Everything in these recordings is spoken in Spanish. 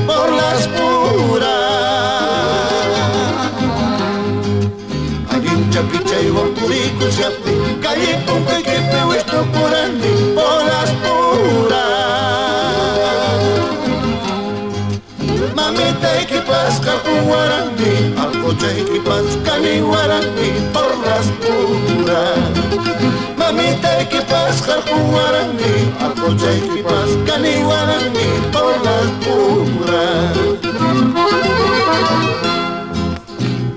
Por las puras Agincha picha y wampurico siapi calle pompe que peo esto curandi por las puras mamita que pasca guarandi al coche que pasca ni guarandi por las puras mamita que pasca guarandi al coche que pasca ni guarandi por las puras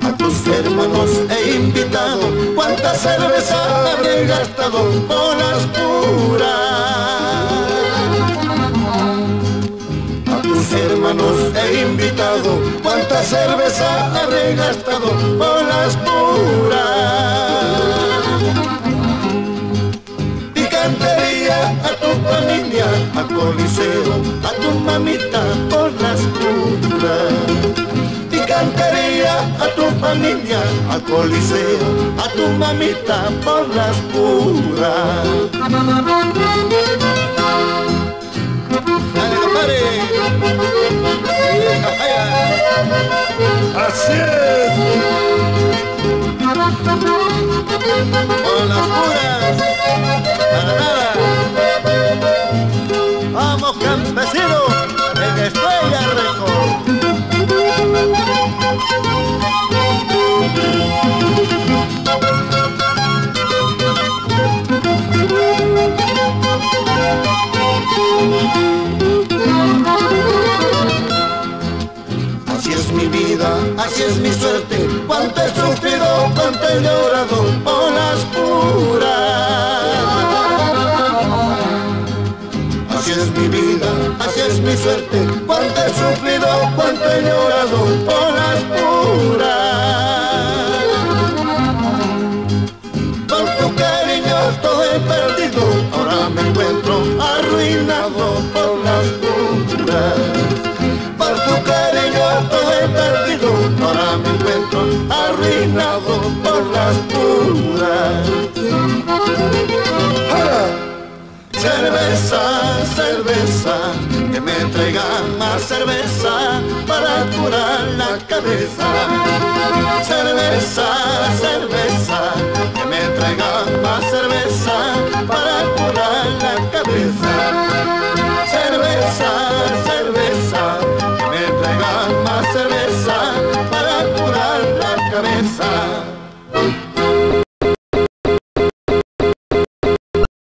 a tus hermanos he invitado cuánta cerveza habré gastado por las puras a tus hermanos he invitado cuánta cerveza habré gastado por las puras a tu familia, a Coliseo, a tu mamita por las puras. Picantería a tu familia, a Coliseo, a tu mamita por las puras. Dale, compadre. Así es. Por las puras. Nada. Vamos campesinos, en Estrella Record. Así es mi vida, así es mi suerte, cuánto he sufrido, cuánto he llorado por las puras. Así es mi vida, así es mi suerte, cuánto he sufrido, cuánto he llorado por las puras. Por tu cariño todo he perdido, ahora me encuentro arruinado por las puras. Por tu cariño todo he perdido, ahora me encuentro arruinado por las puras. Cerveza, cerveza, que me traigan más cerveza para curar la cabeza. Cerveza, cerveza, que me traigan más cerveza para curar la cabeza. Cerveza, cerveza, que me traigan más cerveza para curar la cabeza.